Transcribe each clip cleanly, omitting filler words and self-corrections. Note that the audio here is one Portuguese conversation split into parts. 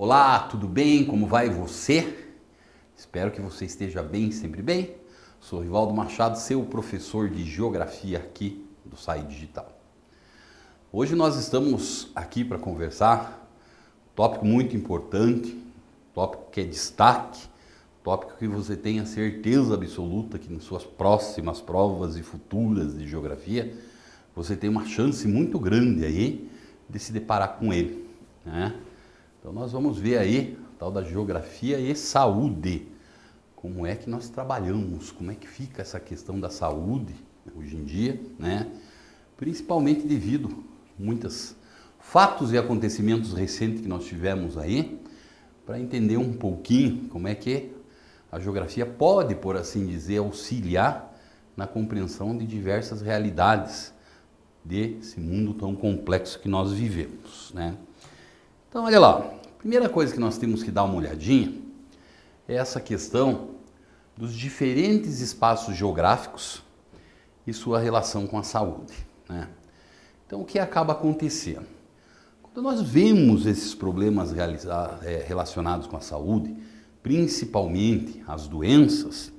Olá, tudo bem? Como vai você? Espero que você esteja bem, sempre bem. Sou Rivaldo Machado, seu professor de Geografia aqui do SAI Digital. Hoje nós estamos aqui para conversar um tópico muito importante, tópico que é destaque, tópico que você tenha certeza absoluta que nas suas próximas provas e futuras de Geografia, você tem uma chance muito grande aí de se deparar com ele, né? Então nós vamos ver aí a tal da Geografia e Saúde. Como é que nós trabalhamos, como é que fica essa questão da saúde hoje em dia, né? Principalmente devido a muitos fatos e acontecimentos recentes que nós tivemos aí, para entender um pouquinho como é que a geografia pode, por assim dizer, auxiliar na compreensão de diversas realidades desse mundo tão complexo que nós vivemos, né? Então, olha lá, a primeira coisa que nós temos que dar uma olhadinha é essa questão dos diferentes espaços geográficos e sua relação com a saúde, né? Então, o que acaba acontecendo? Quando nós vemos esses problemas relacionados com a saúde, principalmente as doenças,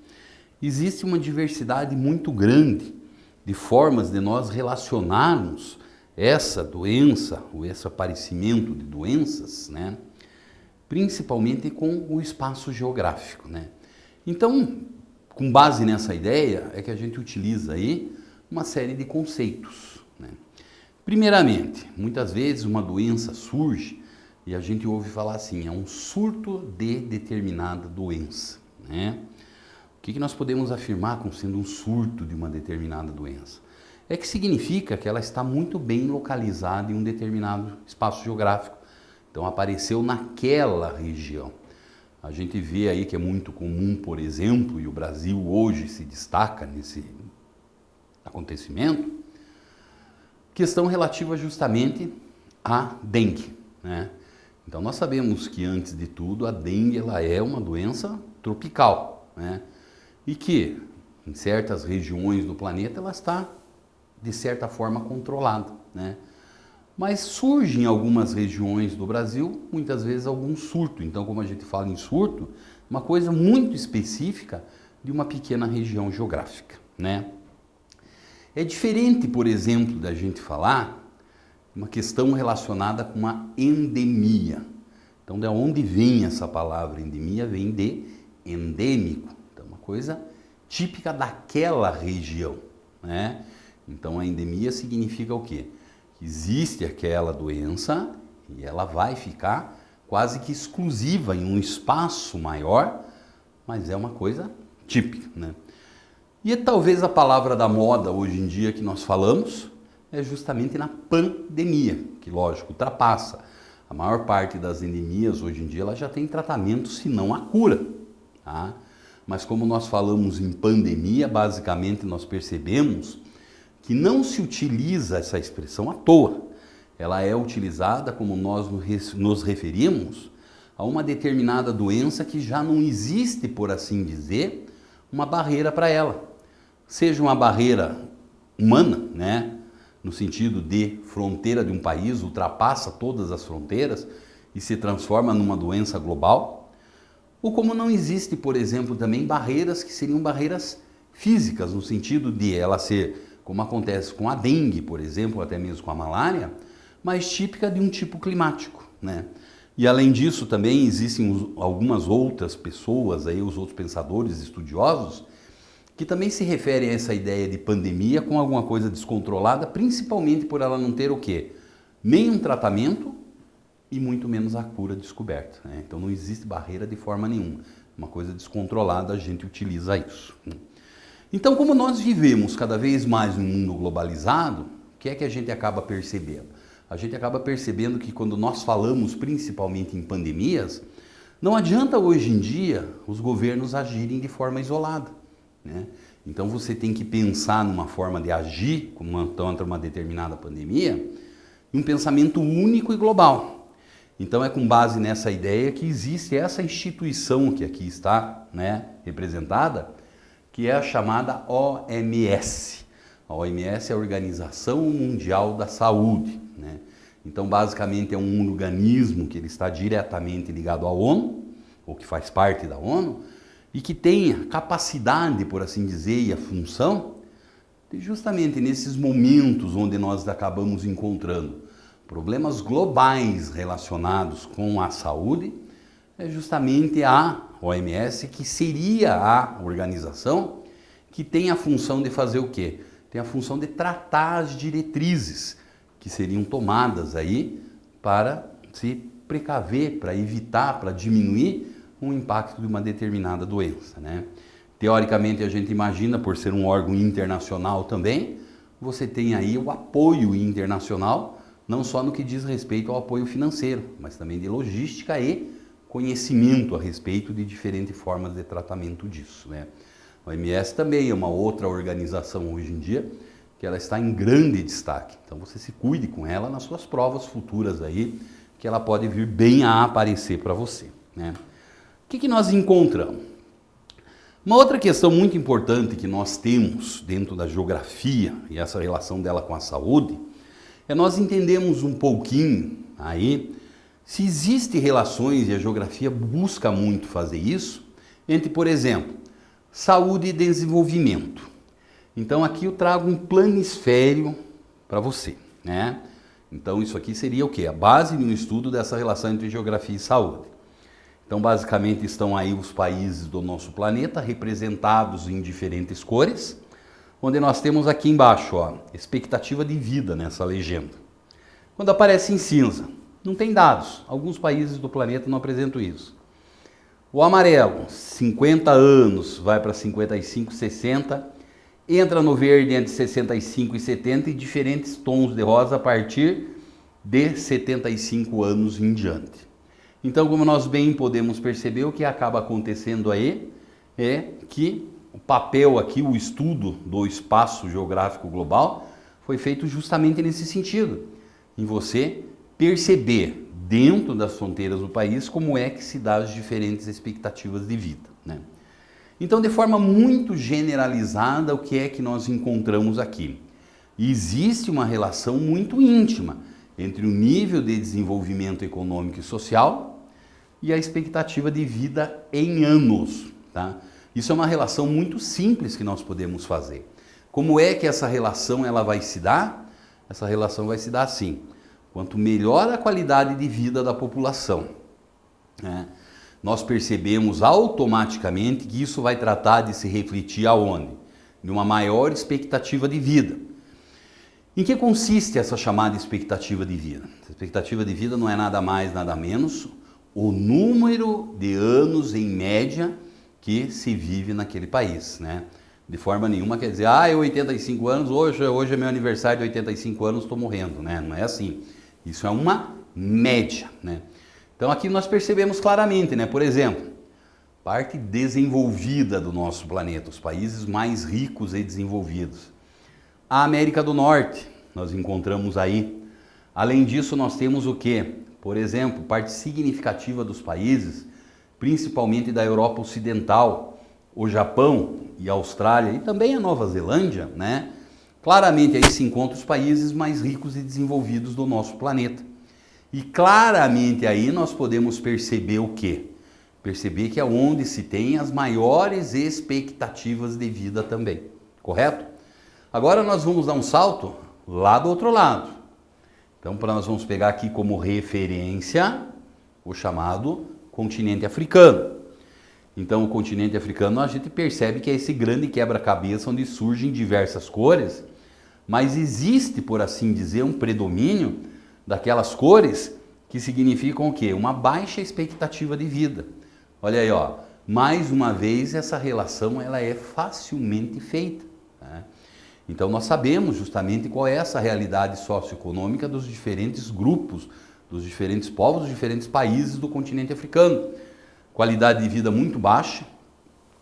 existe uma diversidade muito grande de formas de nós relacionarmos essa doença, ou esse aparecimento de doenças, né? Principalmente com o espaço geográfico, né? Então, com base nessa ideia, é que a gente utiliza aí uma série de conceitos, né? Primeiramente, muitas vezes uma doença surge e a gente ouve falar assim, é um surto de determinada doença, né? O que nós podemos afirmar como sendo um surto de uma determinada doença? É que significa que ela está muito bem localizada em um determinado espaço geográfico. Então apareceu naquela região. A gente vê aí que é muito comum, por exemplo, e o Brasil hoje se destaca nesse acontecimento, questão relativa justamente à dengue, né? Então nós sabemos que antes de tudo a dengue ela é uma doença tropical, né? E que em certas regiões do planeta ela está de certa forma controlada, né? Mas surge em algumas regiões do Brasil, muitas vezes algum surto. Então, como a gente fala em surto, uma coisa muito específica de uma pequena região geográfica, né? É diferente, por exemplo, da gente falar uma questão relacionada com uma endemia. Então, de onde vem essa palavra endemia? Vem de endêmico. Então, uma coisa típica daquela região, né? Então, a endemia significa o quê? Que existe aquela doença e ela vai ficar quase que exclusiva em um espaço maior, mas é uma coisa típica, né? E talvez a palavra da moda hoje em dia que nós falamos é justamente na pandemia, que lógico, ultrapassa. A maior parte das endemias hoje em dia ela já tem tratamento, se não a cura, tá? Mas como nós falamos em pandemia, basicamente nós percebemos que não se utiliza essa expressão à toa. Ela é utilizada como nós nos referimos a uma determinada doença que já não existe, por assim dizer, uma barreira para ela. Seja uma barreira humana, né? No sentido de fronteira de um país, ultrapassa todas as fronteiras e se transforma numa doença global. Ou como não existe, por exemplo, também barreiras que seriam barreiras físicas, no sentido de ela ser, como acontece com a dengue, por exemplo, até mesmo com a malária, mas típica de um tipo climático, né? E além disso também existem algumas outras pessoas, aí, os outros pensadores estudiosos, que também se referem a essa ideia de pandemia com alguma coisa descontrolada, principalmente por ela não ter o quê? Nem um tratamento e muito menos a cura descoberta, né? Então não existe barreira de forma nenhuma. Uma coisa descontrolada, a gente utiliza isso, né? Então, como nós vivemos cada vez mais num mundo globalizado, o que é que a gente acaba percebendo? A gente acaba percebendo que quando nós falamos principalmente em pandemias, não adianta hoje em dia os governos agirem de forma isolada, né? Então você tem que pensar numa forma de agir contra uma determinada pandemia, em um pensamento único e global. Então é com base nessa ideia que existe essa instituição que aqui está, né, representada, que é a chamada OMS. A OMS é a Organização Mundial da Saúde, né? Então, basicamente, é um organismo que ele está diretamente ligado à ONU, ou que faz parte da ONU, e que tem a capacidade, por assim dizer, e a função, de justamente nesses momentos onde nós acabamos encontrando problemas globais relacionados com a saúde, é justamente a OMS, que seria a organização que tem a função de fazer o quê? Tem a função de tratar as diretrizes que seriam tomadas aí para se precaver, para evitar, para diminuir o impacto de uma determinada doença, né? Teoricamente, a gente imagina, por ser um órgão internacional também, você tem aí o apoio internacional, não só no que diz respeito ao apoio financeiro, mas também de logística e conhecimento a respeito de diferentes formas de tratamento disso, né? A OMS também é uma outra organização hoje em dia que ela está em grande destaque. Então você se cuide com ela nas suas provas futuras aí, que ela pode vir bem a aparecer para você, né? O que nós encontramos? Uma outra questão muito importante que nós temos dentro da geografia e essa relação dela com a saúde é nós entendemos um pouquinho aí se existem relações, e a geografia busca muito fazer isso, entre, por exemplo, saúde e desenvolvimento. Então aqui eu trago um planisfério para você, né? Então isso aqui seria o quê? A base no estudo dessa relação entre geografia e saúde. Então basicamente estão aí os países do nosso planeta representados em diferentes cores, onde nós temos aqui embaixo, ó, expectativa de vida nessa legenda. Quando aparece em cinza, não tem dados. Alguns países do planeta não apresentam isso. O amarelo, 50 anos, vai para 55, 60, entra no verde entre 65 e 70 e diferentes tons de rosa a partir de 75 anos em diante. Então, como nós bem podemos perceber, o que acaba acontecendo aí é que o papel aqui, o estudo do espaço geográfico global, foi feito justamente nesse sentido, em você perceber dentro das fronteiras do país como é que se dá as diferentes expectativas de vida, né? Então, de forma muito generalizada, o que é que nós encontramos aqui? Existe uma relação muito íntima entre o nível de desenvolvimento econômico e social e a expectativa de vida em anos, tá? Isso é uma relação muito simples que nós podemos fazer. Como é que essa relação ela vai se dar? Essa relação vai se dar assim: quanto melhor a qualidade de vida da população, né, nós percebemos automaticamente que isso vai tratar de se refletir aonde? De uma maior expectativa de vida. Em que consiste essa chamada expectativa de vida? A expectativa de vida não é nada mais, nada menos o número de anos em média que se vive naquele país, né? De forma nenhuma quer dizer, é 85 anos, hoje é meu aniversário de 85 anos, estou morrendo, né? Não é assim. Isso é uma média, né? Então aqui nós percebemos claramente, né? Por exemplo, parte desenvolvida do nosso planeta, os países mais ricos e desenvolvidos. A América do Norte, nós encontramos aí. Além disso, nós temos o quê? Por exemplo, parte significativa dos países, principalmente da Europa Ocidental, o Japão e a Austrália e também a Nova Zelândia, né? Claramente aí se encontram os países mais ricos e desenvolvidos do nosso planeta. E claramente aí nós podemos perceber o quê? Perceber que é onde se tem as maiores expectativas de vida também, correto? Agora nós vamos dar um salto lá do outro lado. Então nós vamos pegar aqui como referência o chamado continente africano. Então o continente africano a gente percebe que é esse grande quebra-cabeça onde surgem diversas cores, mas existe, por assim dizer, um predomínio daquelas cores que significam o quê? Uma baixa expectativa de vida. Olha aí, ó, mais uma vez essa relação ela é facilmente feita, né? Então nós sabemos justamente qual é essa realidade socioeconômica dos diferentes grupos, dos diferentes povos, dos diferentes países do continente africano. Qualidade de vida muito baixa,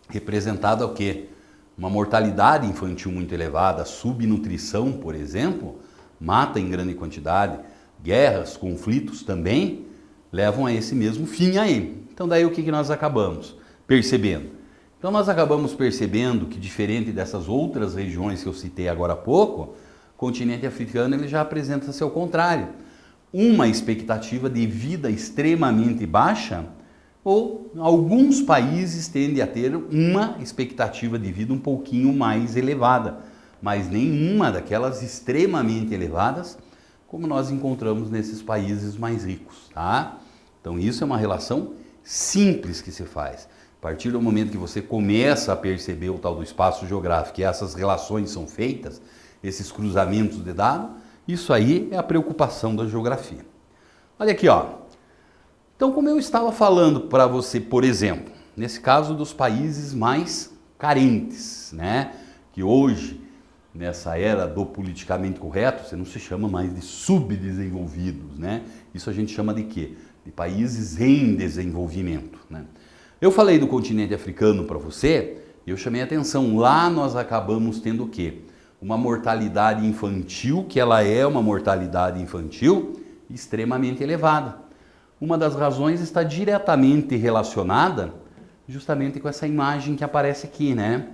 representada o quê? Uma mortalidade infantil muito elevada, subnutrição, por exemplo, mata em grande quantidade, guerras, conflitos também levam a esse mesmo fim aí. Então daí o que nós acabamos percebendo? Então nós acabamos percebendo que diferente dessas outras regiões que eu citei agora há pouco, o continente africano ele já apresenta seu contrário. uma expectativa de vida extremamente baixa, ou alguns países tendem a ter uma expectativa de vida um pouquinho mais elevada, mas nenhuma daquelas extremamente elevadas como nós encontramos nesses países mais ricos, tá? Então isso é uma relação simples que se faz. A partir do momento que você começa a perceber o tal do espaço geográfico e essas relações são feitas, esses cruzamentos de dados, isso aí é a preocupação da geografia. Olha aqui, ó. Então, como eu estava falando para você, por exemplo, nesse caso dos países mais carentes, né? Que hoje, nessa era do politicamente correto, você não se chama mais de subdesenvolvidos, né? Isso a gente chama de quê? De países em desenvolvimento, né? Eu falei do continente africano para você e eu chamei a atenção. Lá nós acabamos tendo o quê? Uma mortalidade infantil, que ela é uma mortalidade infantil extremamente elevada. Uma das razões está diretamente relacionada justamente com essa imagem que aparece aqui, né?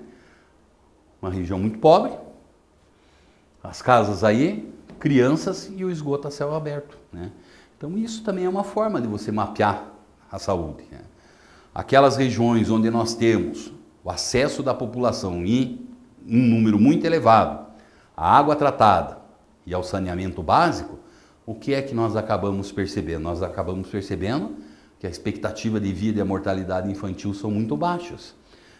Uma região muito pobre, as casas aí, crianças e o esgoto a céu aberto, né? Então isso também é uma forma de você mapear a saúde, né? Aquelas regiões onde nós temos o acesso da população em um número muito elevado à água tratada e ao saneamento básico, o que é que nós acabamos percebendo? Nós acabamos percebendo que a expectativa de vida e a mortalidade infantil são muito baixas.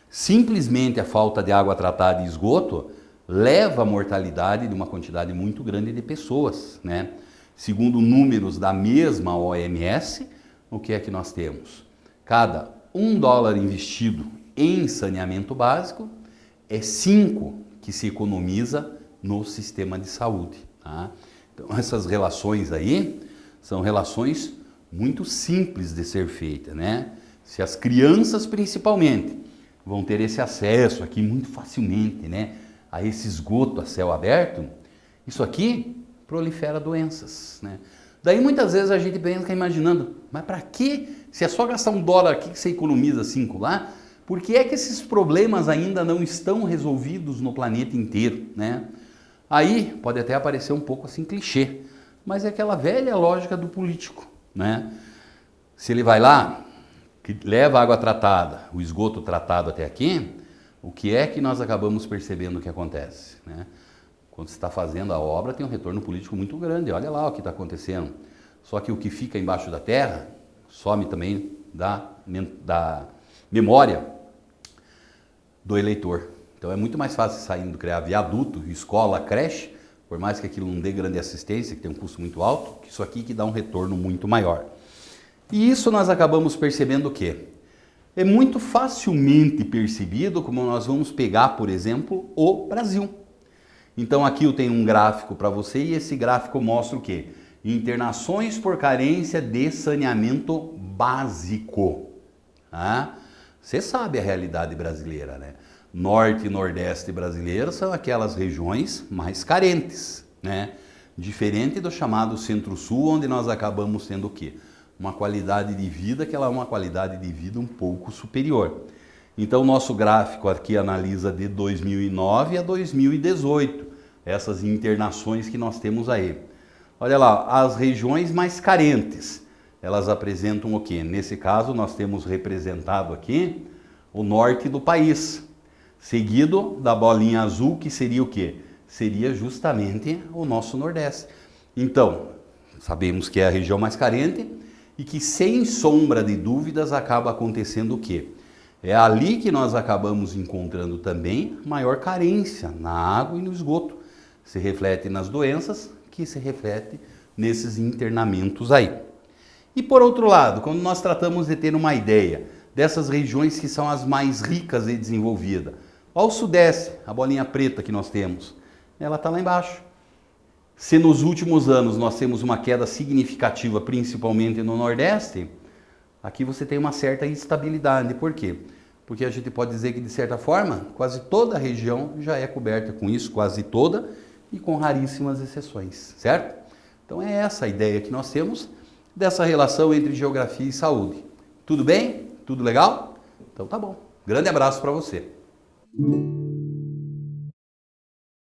Simplesmente a falta de água tratada e esgoto leva à mortalidade de uma quantidade muito grande de pessoas, né? Segundo números da mesma OMS, o que é que nós temos? Cada $1 investido em saneamento básico é 5 que se economiza no sistema de saúde, tá? Então essas relações aí são relações muito simples de ser feitas, né? Se as crianças principalmente vão ter esse acesso aqui muito facilmente, né, a esse esgoto a céu aberto, isso aqui prolifera doenças, né? Daí muitas vezes a gente fica imaginando, mas para que? Se é só gastar $1 aqui que você economiza 5 lá, por que é que esses problemas ainda não estão resolvidos no planeta inteiro, né? Aí pode até parecer um pouco assim clichê, mas é aquela velha lógica do político, né? Se ele vai lá, que leva a água tratada, o esgoto tratado até aqui, o que é que nós acabamos percebendo que acontece, né? Quando você está fazendo a obra, tem um retorno político muito grande. Olha lá o que está acontecendo. Só que o que fica embaixo da terra some também da memória do eleitor. Então é muito mais fácil saindo criar viaduto, escola, creche, por mais que aquilo não dê grande assistência, que tem um custo muito alto, que isso aqui que dá um retorno muito maior. E isso nós acabamos percebendo o quê? É muito facilmente percebido como nós vamos pegar, por exemplo, o Brasil. Então aqui eu tenho um gráfico para você e esse gráfico mostra o quê? Internações por carência de saneamento básico. Ah, você sabe a realidade brasileira, né? Norte e Nordeste brasileiro são aquelas regiões mais carentes, né? Diferente do chamado Centro-Sul, onde nós acabamos tendo o quê? Uma qualidade de vida que ela é uma qualidade de vida um pouco superior. Então, o nosso gráfico aqui analisa de 2009 a 2018, essas internações que nós temos aí. Olha lá, as regiões mais carentes, elas apresentam o quê? Nesse caso, nós temos representado aqui o norte do país, seguido da bolinha azul, que seria o quê? Seria justamente o nosso Nordeste. Então, sabemos que é a região mais carente e que, sem sombra de dúvidas, acaba acontecendo o quê? É ali que nós acabamos encontrando também maior carência na água e no esgoto. Se reflete nas doenças, que se reflete nesses internamentos aí. E por outro lado, quando nós tratamos de ter uma ideia dessas regiões que são as mais ricas e desenvolvidas, olha o Sudeste, a bolinha preta que nós temos, ela está lá embaixo. Se nos últimos anos nós temos uma queda significativa, principalmente no Nordeste, aqui você tem uma certa instabilidade. Por quê? Porque a gente pode dizer que, de certa forma, quase toda a região já é coberta com isso, quase toda, e com raríssimas exceções, certo? Então é essa a ideia que nós temos dessa relação entre geografia e saúde. Tudo bem? Tudo legal? Então tá bom. Grande abraço para você.